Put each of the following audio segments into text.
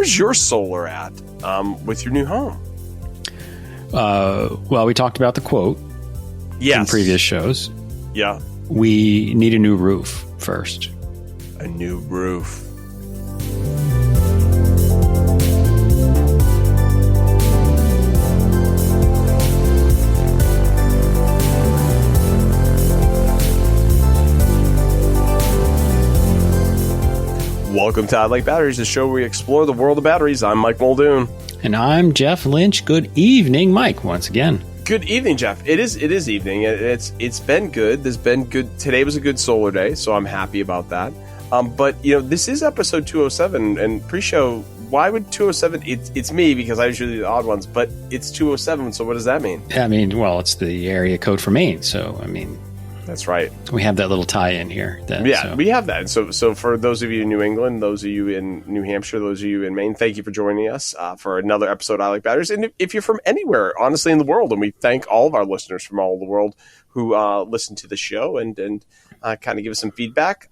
where's your solar at with your new home? Well, we talked about the quote in previous shows. Yeah. We need a new roof first. A new roof. Welcome to I Like Batteries, the show where we explore the world of batteries. I'm Mike Muldoon. And I'm Jeff Lynch. Good evening, Mike, once again. Good evening, Jeff. It is evening. It's been good. There's been good. Today was a good solar day, so I'm happy about that. But, this is episode 207, and pre-show, why would 207? It's me, because I usually do the odd ones, but it's 207, so what does that mean? Well, it's the area code for Maine, so, That's right. We have that little tie-in here. We have that. So for those of you in New England, those of you in New Hampshire, those of you in Maine, thank you for joining us for another episode of I Like Batteries. And if you're from anywhere, honestly, in the world, and we thank all of our listeners from all over the world who listen to the show and kind of give us some feedback.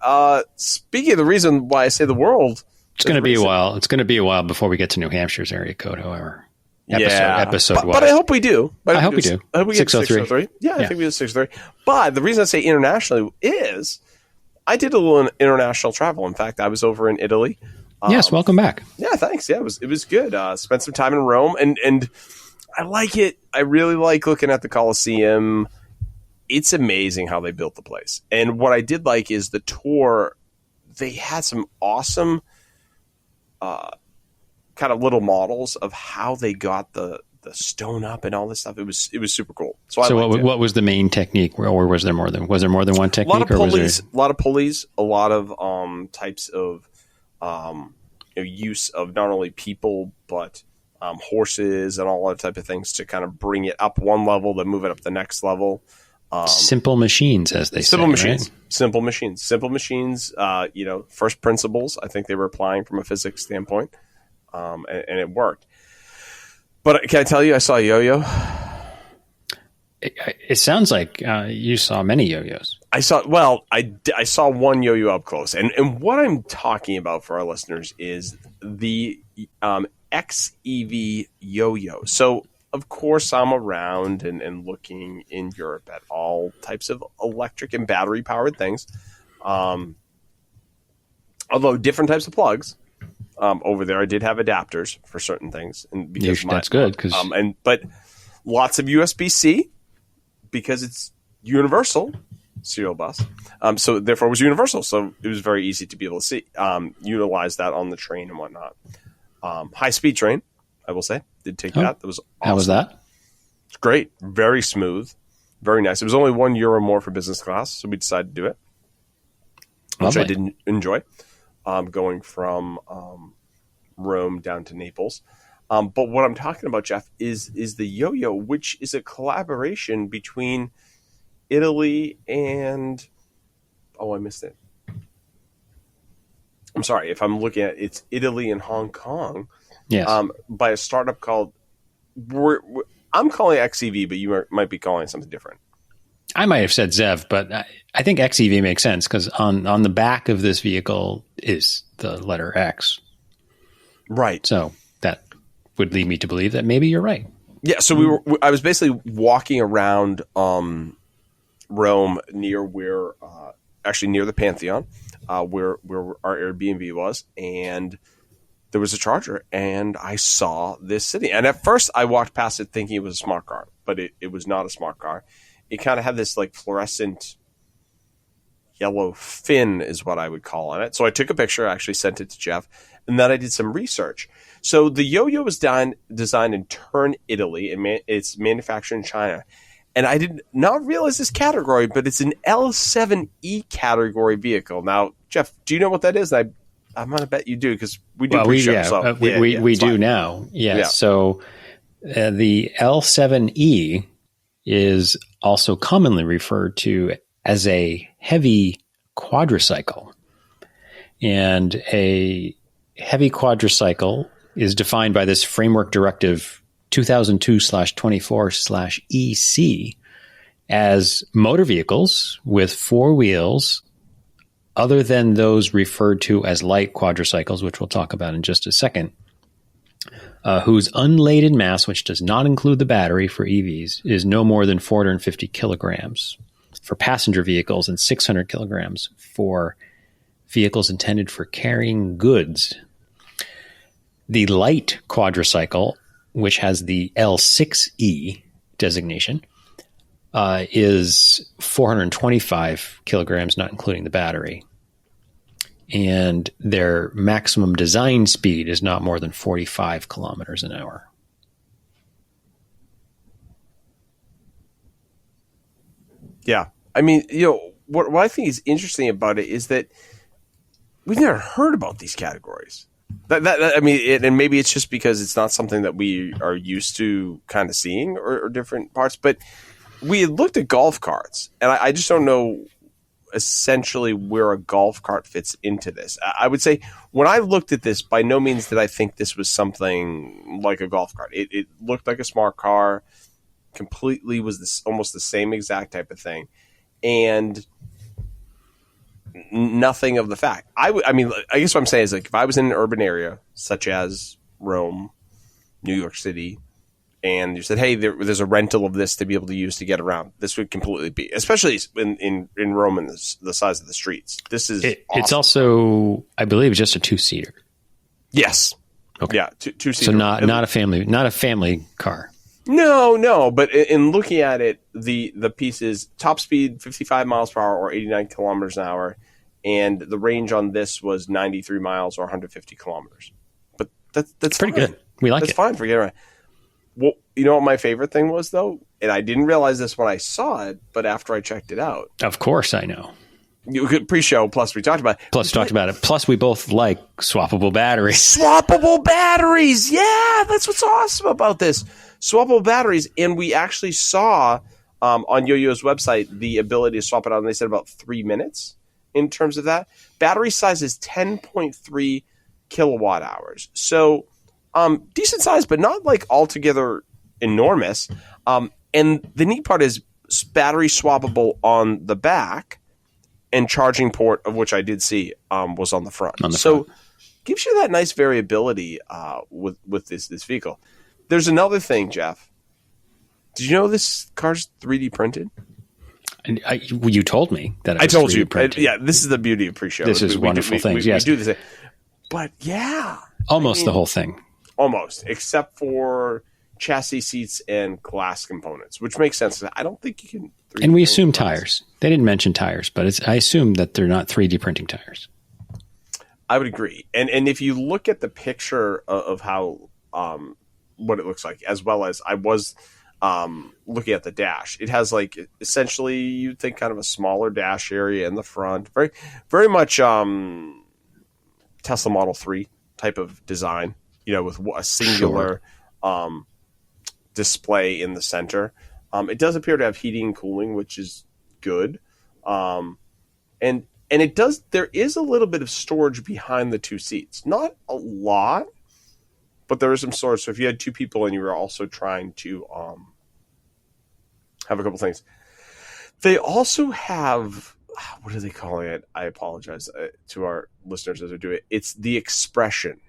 Speaking of the reason why I say the world, it's going to be a while. It's going to be a while before we get to New Hampshire's area code, however. Episode but I hope we do. I hope we do. I hope we get 603. Yeah, I think we get 603. But the reason I say internationally is I did a little international travel. In fact, I was over in Italy. Yes, welcome back. Yeah, thanks. Yeah, it was good. Spent some time in Rome, and I like it. I really like looking at the Colosseum. It's amazing how they built the place. And what I did like is the tour. They had some awesome kind of little models of how they got the stone up and all this stuff. It was super cool. So what was the main technique, or was there more than one technique? A lot of pulleys, a lot of types of use of not only people but horses and all other type of things to kind of bring it up one level, then move it up the next level. Simple machines, as they say. Right? Simple machines. First principles. I think they were applying from a physics standpoint. And it worked. But can I tell you, I saw a yo-yo? It sounds like you saw many yo-yos. I saw one yo-yo up close. And what I'm talking about for our listeners is the XEV Yoyo. So, of course, I'm around and looking in Europe at all types of electric and battery-powered things. Although different types of plugs. Over there, I did have adapters for certain things, and because that's good. But lots of USB-C because it's universal serial bus. So therefore, it was universal. So it was very easy to be able to utilize that on the train and whatnot. High-speed train, I will say, did take that. That was awesome. How was that? It's great, very smooth, very nice. It was only €1 more for business class, so we decided to do it, which I didn't enjoy. Going from Rome down to Naples. But what I'm talking about, Jeff, is the yo-yo, which is a collaboration between Italy and... Oh, I missed it. I'm sorry. If I'm looking at it's Italy and Hong Kong. Yes. By a startup called... I'm calling it XEV, but you might be calling it something different. I might have said ZEV, but I think XEV makes sense because on the back of this vehicle is the letter X. Right. So that would lead me to believe that maybe you're right. Yeah. So I was basically walking around Rome near where near the Pantheon, where our Airbnb was, and there was a charger, and I saw this sitting. And at first, I walked past it thinking it was a smart car, but it was not a smart car. It kind of had this like fluorescent yellow fin is what I would call on it. So I took a picture, actually sent it to Jeff, and then I did some research. So the yo-yo was designed in Turin, Italy, and it's manufactured in China. And I did not realize this category, but it's an L7e category vehicle. Now, Jeff, do you know what that is? I'm going to bet you do because we do pre-show. We do now. Yes. Yeah. So the L7e is also commonly referred to as a heavy quadricycle. And a heavy quadricycle is defined by this framework directive 2002/24/EC as motor vehicles with four wheels other than those referred to as light quadricycles, which we'll talk about in just a second, whose unladen mass, which does not include the battery for EVs, is no more than 450 kilograms for passenger vehicles and 600 kilograms for vehicles intended for carrying goods. The light quadricycle, which has the L6e designation, is 425 kilograms, not including the battery. And their maximum design speed is not more than 45 kilometers an hour. Yeah. I mean, what I think is interesting about it is that we've never heard about these categories. And maybe it's just because it's not something that we are used to kind of seeing or different parts. But we had looked at golf carts, and I just don't know essentially where a golf cart fits into this. I would say when I looked at this, by no means did I think this was something like a golf cart. It looked like a smart car, completely was almost the same exact type of thing, and nothing of the fact. I guess what I'm saying is, like, if I was in an urban area such as Rome, New York City, and you said, hey, there's a rental of this to be able to use to get around, this would completely be, especially in Rome and the size of the streets. This is awesome. It's also, I believe, just a 2-seater. Yes. Okay. Yeah, two-seater. So not a family car. No. But in looking at it, the piece is top speed 55 miles per hour or 89 kilometers an hour, and the range on this was 93 miles or 150 kilometers. But that's pretty good. We like it. That's fine for getting around. Well, you know what my favorite thing was, though? And I didn't realize this when I saw it, but after I checked it out. Of course I know. You could pre-show, plus we talked about it. Plus we both like swappable batteries. Swappable batteries! Yeah, that's what's awesome about this. Swappable batteries. And we actually saw on Yoyo's website the ability to swap it out, and they said about 3 minutes in terms of that. Battery size is 10.3 kilowatt hours. So decent size, but not like altogether enormous. And the neat part is battery swappable on the back, and charging port, of which I did see, was on the front. So gives you that nice variability with this vehicle. There's another thing, Jeff. Did you know this car's 3D printed? You told me that it was I told 3D you. printed. Yeah, this is the beauty of pre-show. This is wonderful things. Yes. We do this. But yeah. Almost the whole thing. Almost, except for chassis, seats, and glass components, which makes sense. I don't think you can. And we assume tires. They didn't mention tires, but I assume that they're not 3D printing tires. I would agree. And if you look at the picture of how what it looks like, as well as I was looking at the dash, it has like essentially you'd think kind of a smaller dash area in the front, very very much Tesla Model 3 type of design. With a singular display in the center. It does appear to have heating and cooling, which is good. And it does. There is a little bit of storage behind the two seats. Not a lot, but there is some storage. So if you had two people and you were also trying to have a couple things, they also have. What are they calling it? I apologize to our listeners as I do it. It's the Expression,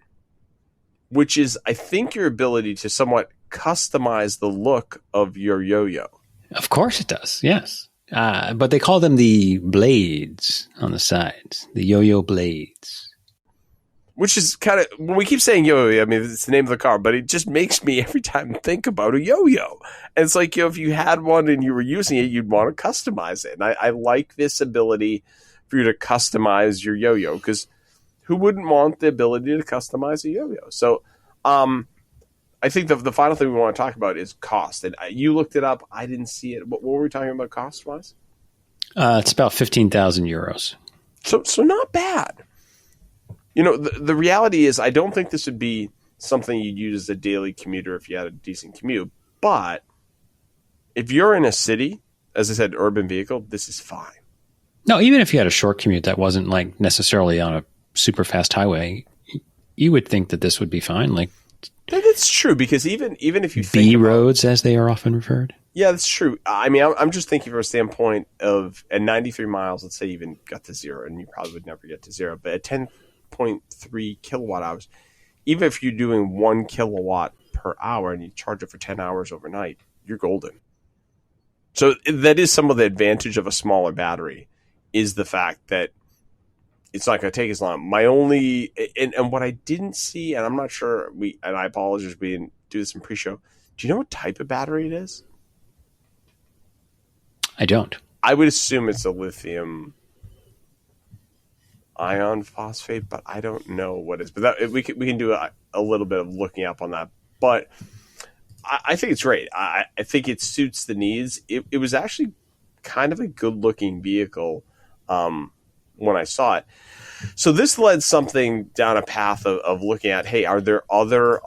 which is, I think, your ability to somewhat customize the look of your yo-yo. Of course it does, yes. But they call them the blades on the sides, the yo-yo blades. Which is kind of, when we keep saying yo-yo, I mean, it's the name of the car, but it just makes me every time think about a yo-yo. And it's like, if you had one and you were using it, you'd want to customize it. And I like this ability for you to customize your yo-yo, because who wouldn't want the ability to customize a yo-yo? So I think the final thing we want to talk about is cost. And you looked it up. I didn't see it. What were we talking about cost-wise? It's about 15,000 euros. So not bad. The reality is I don't think this would be something you'd use as a daily commuter if you had a decent commute. But if you're in a city, as I said, urban vehicle, this is fine. No, even if you had a short commute that wasn't like necessarily on a super fast highway, you would think that this would be fine. Like, that's true, because even if you think B roads, as they are often referred. Yeah, that's true. I mean, I'm just thinking from a standpoint of at 93 miles, let's say you even got to zero, and you probably would never get to zero, but at 10.3 kilowatt hours, even if you're doing 1 kilowatt per hour and you charge it for 10 hours overnight, you're golden. So that is some of the advantage of a smaller battery, is the fact that it's not going to take as long. My only, and what I didn't see, and I'm not sure, and I apologize, we didn't do this in pre-show. Do you know what type of battery it is? I don't. I would assume it's a lithium ion phosphate, but I don't know what it is. But we can do a little bit of looking up on that. But I think it's great. I think it suits the needs. It was actually kind of a good-looking vehicle when I saw it. So this led something down a path of looking at, hey, are there other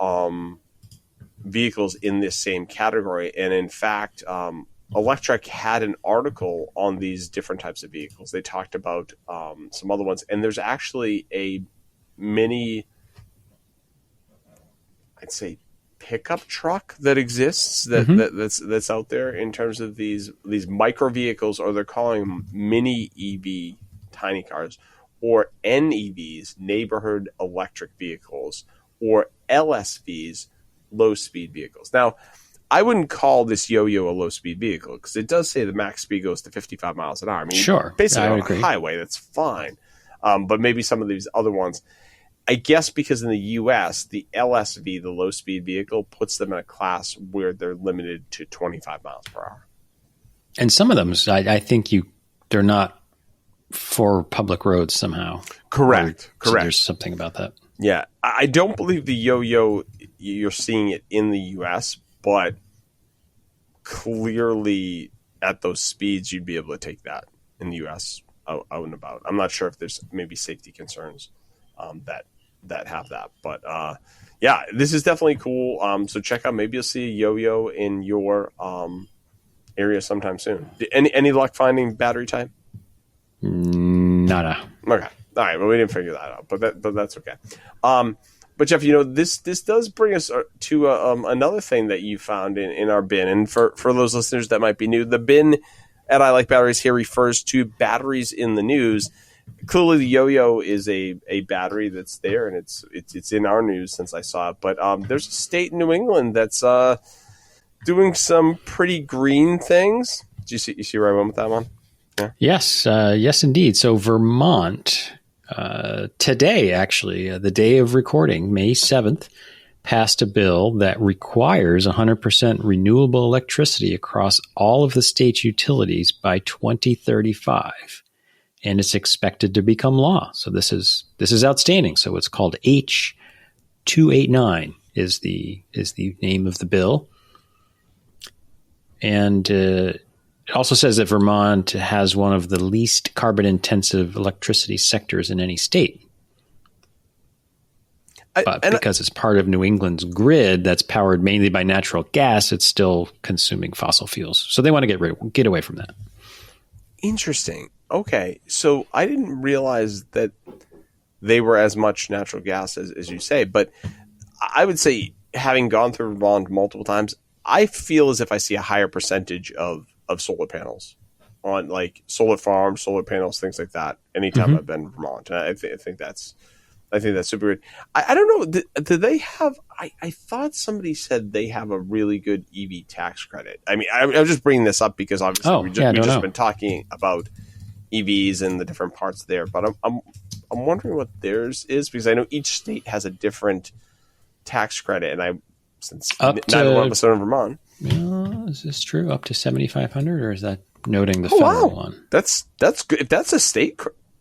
vehicles in this same category? And in fact, Electrek had an article on these different types of vehicles. They talked about some other ones, and there's actually a mini, I'd say, pickup truck that exists that's out there in terms of these micro vehicles, or they're calling them mini EV tiny cars, or NEVs, neighborhood electric vehicles, or LSVs, low speed vehicles. Now, I wouldn't call this Yoyo a low speed vehicle, because it does say the max speed goes to 55 miles an hour. I mean, sure, basically on a highway, that's fine. But maybe some of these other ones, I guess because in the US, the LSV, the low speed vehicle, puts them in a class where they're limited to 25 miles per hour. And some of them, I think they're not for public roads somehow. Correct. So there's something about that. Yeah. I don't believe the Yoyo, you're seeing it in the US, but clearly at those speeds, you'd be able to take that in the US out and about. I'm not sure if there's maybe safety concerns that have that. But yeah, this is definitely cool. So check out, maybe you'll see a Yoyo in your area sometime soon. Any luck finding battery type? Nada. Okay. All right. Well, we didn't figure that out, but that's okay. But Jeff, this does bring us to another thing that you found in our bin. And for those listeners that might be new, the bin at I Like Batteries here refers to batteries in the news. Clearly, the Yoyo is a battery that's there, and it's in our news since I saw it. But there's a state in New England that's doing some pretty green things. Do you see where I went with that one? Yeah. Yes, indeed. So Vermont, today, actually, the day of recording, May 7th, passed a bill that requires 100% renewable electricity across all of the state's utilities by 2035. And it's expected to become law. So this is outstanding. So it's called H289 is the name of the bill. And it also says that Vermont has one of the least carbon-intensive electricity sectors in any state. But because it's part of New England's grid that's powered mainly by natural gas, it's still consuming fossil fuels. So they want to get away from that. Interesting. Okay, so I didn't realize that they were as much natural gas as you say, but I would say, having gone through Vermont multiple times, I feel as if I see a higher percentage of solar panels on, like, solar farms, solar panels, things like that, anytime I've been in Vermont. And I think that's super good. I don't know, do they have, I thought somebody said they have a really good EV tax credit. I mean, I'm just bringing this up because obviously we've just been talking about EVs and the different parts there, but I'm wondering what theirs is, because I know each state has a different tax credit, and since neither one of us are in Vermont. Is this true? Up to $7,500, or is that noting the federal one? That's good. If that's a state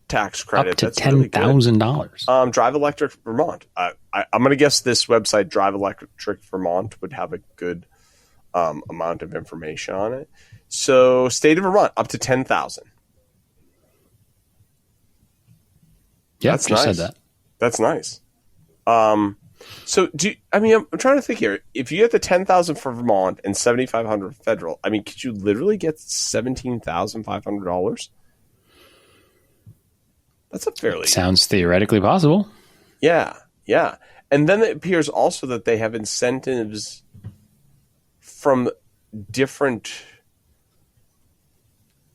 tax credit, up to that's $10,000. Drive Electric Vermont. I'm going to guess this website, Drive Electric Vermont, would have a good amount of information on it. So, state of Vermont, up to $10,000. Yeah, that's nice. Said that. That's nice. So I'm trying to think here. If you get the $10,000 for Vermont and $7,500 federal, I mean, could you literally get $17,500? That's a fairly... Sounds theoretically possible. Yeah. And then it appears also that they have incentives from different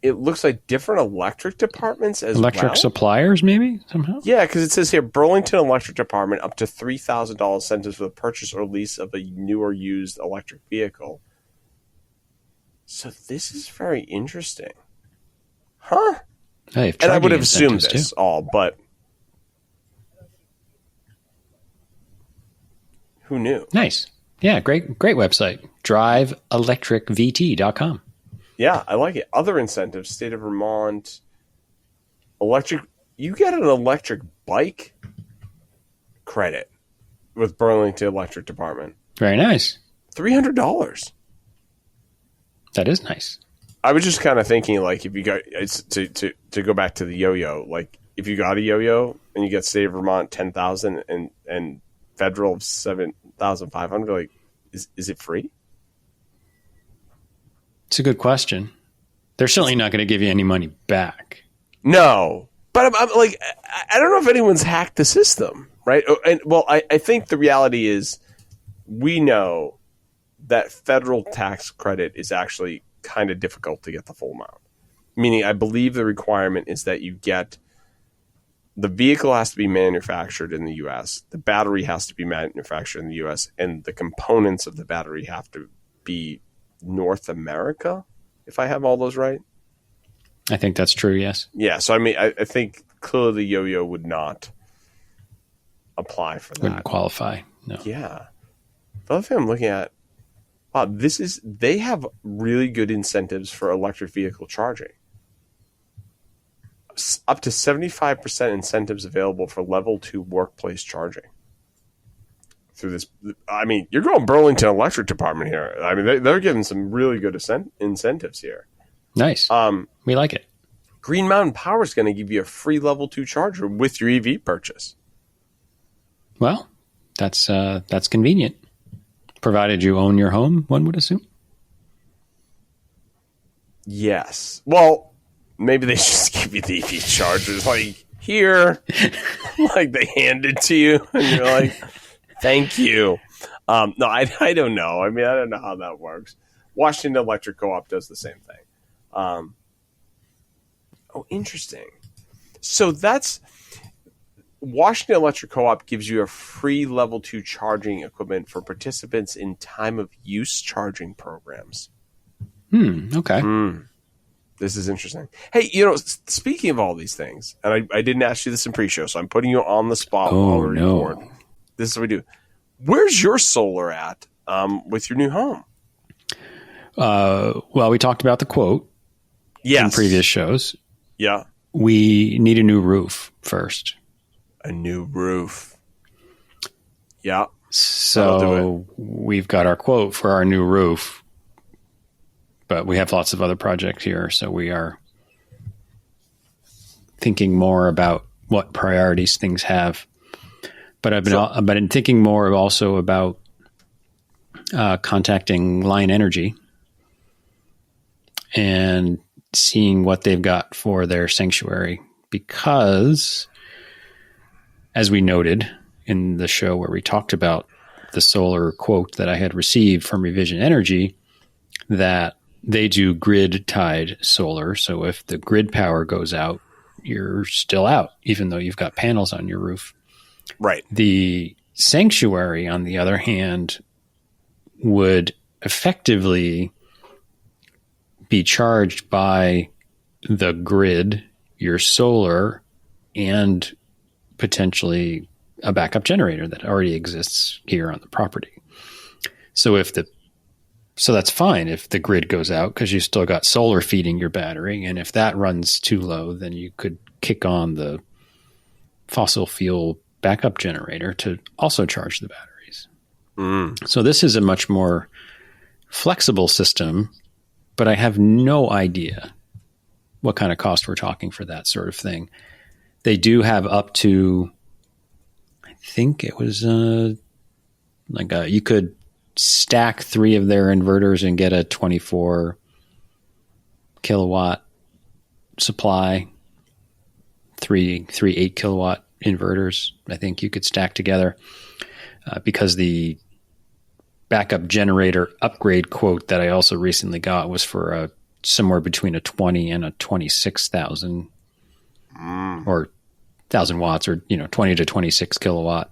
it looks like different electric departments as well. Electric suppliers, maybe, somehow? Yeah, because it says here, Burlington Electric Department, up to $3,000 incentives for the purchase or lease of a new or used electric vehicle. So this is very interesting. Huh? Hey, and I would have assumed this all, but who knew? Nice. Yeah, great website. DriveElectricVT.com. Yeah, I like it. Other incentives, state of Vermont, electric. You get an electric bike credit with Burlington Electric Department. Very nice. $300. That is nice. I was just kind of thinking, like, if you got to go back to the yo-yo, like, if you got a yo-yo and you get state of Vermont 10,000 and federal of 7,500, like, is it free? It's a good question. They're certainly not going to give you any money back. No, but I'm like, I don't know if anyone's hacked the system, right? And well, I think the reality is we know that federal tax credit is actually kind of difficult to get the full amount. Meaning, I believe the requirement is that you get the vehicle has to be manufactured in the U.S., the battery has to be manufactured in the U.S., and the components of the battery have to be North America, if I have all those right. I think that's true, yes. Yeah, so I mean, I think clearly the yo-yo would not apply for that. Wouldn't qualify, no. Yeah. The other thing I'm looking at, wow, they have really good incentives for electric vehicle charging. Up to 75% incentives available for level 2 workplace charging. Through this, I mean, you're going Burlington Electric Department here. I mean, they're giving some really good incentives here. Nice. We like it. Green Mountain Power is going to give you a free level 2 charger with your EV purchase. Well, that's convenient. Provided you own your home, one would assume. Yes. Well, maybe they just give you the EV chargers, like, here, like they hand it to you, and you're like, thank you. No, I don't know. I mean, I don't know how that works. Washington Electric Co-op does the same thing. Oh, interesting. So that's Washington Electric Co-op gives you a free level 2 charging equipment for participants in time of use charging programs. Okay. This is interesting. Hey, speaking of all these things, and I didn't ask you this in pre-show, so I'm putting you on the spot while we record. This is what we do. Where's your solar at with your new home? Well, we talked about the quote in previous shows. Yeah. We need a new roof first. A new roof. Yeah. So we've got our quote for our new roof, but we have lots of other projects here. So we are thinking more about what priorities things have. But I've been thinking more also about contacting Lion Energy and seeing what they've got for their sanctuary, because, as we noted in the show where we talked about the solar quote that I had received from Revision Energy, that they do grid-tied solar. So if the grid power goes out, you're still out, even though you've got panels on your roof. Right. The sanctuary, on the other hand, would effectively be charged by the grid, your solar, and potentially a backup generator that already exists here on the property. So that's fine if the grid goes out, because you still got solar feeding your battery. And if that runs too low, then you could kick on the fossil fuel backup generator to also charge the batteries. So this is a much more flexible system, but I have no idea what kind of cost we're talking for that sort of thing. They do have up to, I think it was you could stack 3 of their inverters and get a 24 kilowatt supply, three 8 kilowatt inverters. I think you could stack together because the backup generator upgrade quote that I also recently got was for a somewhere between a 20 and a 26,000 or 1,000 watts, or 20 to 26 kilowatt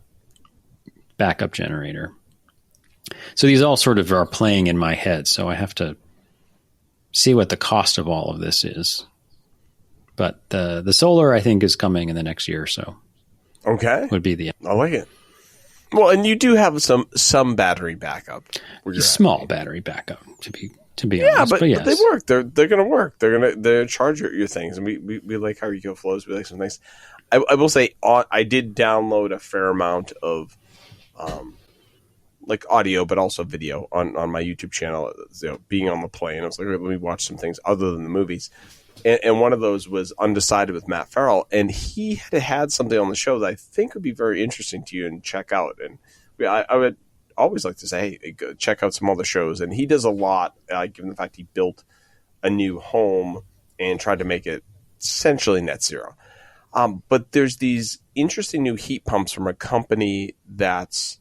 backup generator. So these all sort of are playing in my head. So I have to see what the cost of all of this is. But the solar, I think, is coming in the next year or so. Okay. Would be the... I like it. Well, and you do have some battery backup. Small battery backup, to be yeah, honest. But yes. they work. They're going to work. They're going to charge your things. And we like how Eco flows. We like some things. I will say I did download a fair amount of like audio, but also video on my YouTube channel. Being on the plane, I was like, let me watch some things other than the movies. And one of those was Undecided with Matt Farrell, and he had something on the show that I think would be very interesting to you and check out. And I would always like to say, hey, go check out some other shows. And he does a lot, given the fact he built a new home and tried to make it essentially net zero. But there's these interesting new heat pumps from a company that's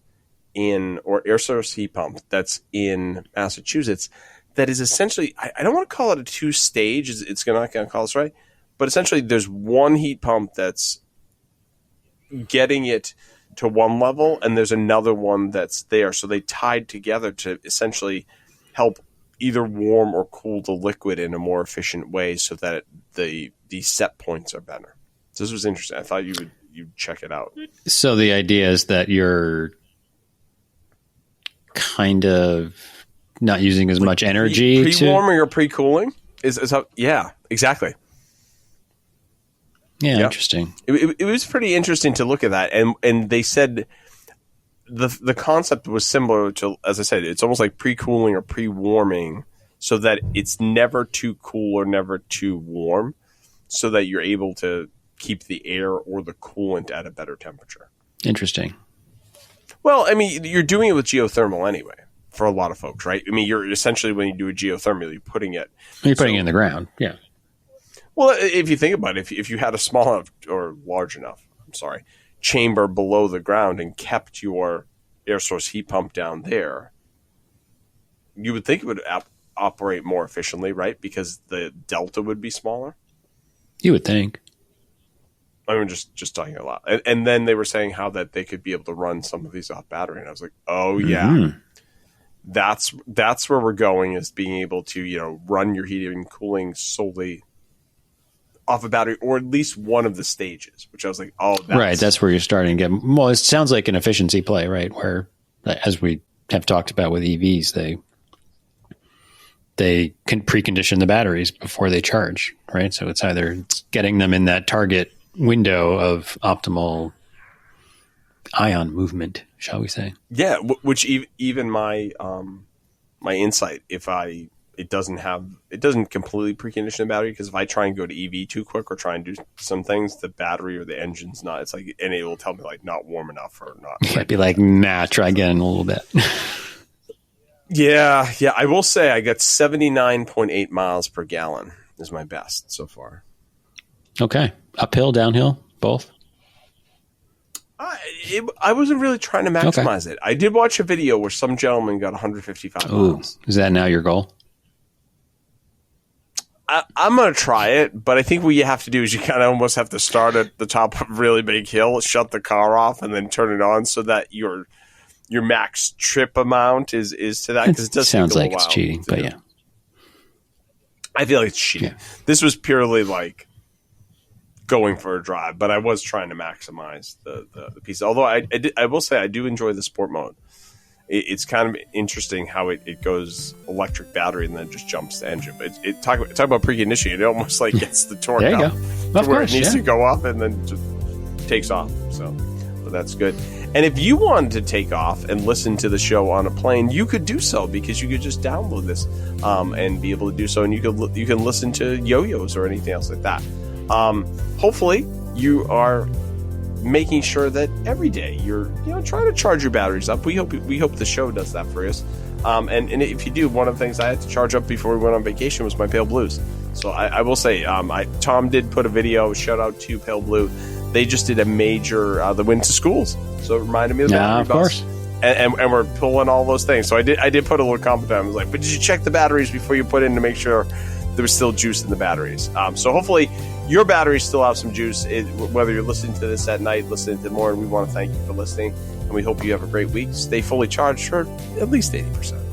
or air source heat pump that's in Massachusetts. That is essentially, I don't want to call it a two-stage. It's not going to call us right. But essentially, there's one heat pump that's getting it to one level, and there's another one that's there. So they tied together to essentially help either warm or cool the liquid in a more efficient way so that the set points are better. So this was interesting. I thought you'd check it out. So the idea is that you're kind of not using as much energy pre-warming or pre-cooling is how, yeah, exactly. Yeah, interesting. It was pretty interesting to look at that, and they said the concept was similar to, as I said, it's almost like pre-cooling or pre-warming, so that it's never too cool or never too warm, so that you're able to keep the air or the coolant at a better temperature. Interesting. Well, I mean, you're doing it with geothermal anyway. For a lot of folks, right? I mean, you're essentially, when you do a geothermal, you're putting it in the ground. Yeah. Well, if you think about it, if you had a small enough or large enough, chamber below the ground and kept your air source heat pump down there, you would think it would operate more efficiently, right? Because the delta would be smaller. You would think. I mean, just talking a lot. And then they were saying how that they could be able to run some of these off battery, and I was like, oh yeah. Mm-hmm. That's where we're going, is being able to, run your heating and cooling solely off a battery, or at least one of the stages, which I was like, oh, right. That's where you're starting to get, well, it sounds like an efficiency play, right? Where, as we have talked about with EVs, they can precondition the batteries before they charge, right? So it's either getting them in that target window of optimal ion movement, shall we say? Yeah, which even my my Insight, it doesn't completely precondition the battery, because if I try and go to EV too quick or try and do some things, the battery or the engine's not. It's like, and it will tell me like not warm enough or not. Yeah, it'd be like, nah, try again a little bit. Yeah. I will say I got 79.8 miles per gallon is my best so far. Okay, uphill, downhill, both. I wasn't really trying to maximize it. I did watch a video where some gentleman got 155 miles. Is that now your goal? I'm going to try it, but I think what you have to do is you kind of almost have to start at the top of a really big hill, shut the car off, and then turn it on so that your max trip amount is to that. Because it does sounds like it's cheating, but yeah. I feel like it's cheating. Yeah. This was purely like going for a drive, but I was trying to maximize the piece. Although I will say I do enjoy the sport mode. It's kind of interesting how it goes electric battery and then just jumps the engine. But talk about preconditioning. It almost like gets the torque up to where it needs to go up and then just takes off. So that's good. And if you wanted to take off and listen to the show on a plane, you could do so, because you could just download this and be able to do so. And you can listen to Yoyos or anything else like that. Hopefully you are making sure that every day you're trying to charge your batteries up. We hope the show does that for us. And if you do, one of the things I had to charge up before we went on vacation was my Pale Blues. So I will say, Tom did put a video, shout out to Pale Blue. They just did a major the went to schools, so it reminded me of the battery of course. And we're pulling all those things. So I did put a little comment on. I was like, but did you check the batteries before you put in to make sure there was still juice in the batteries. So hopefully your batteries still have some juice. Whether you're listening to this at night, listening to the morning, we want to thank you for listening, and we hope you have a great week. Stay fully charged for at least 80%.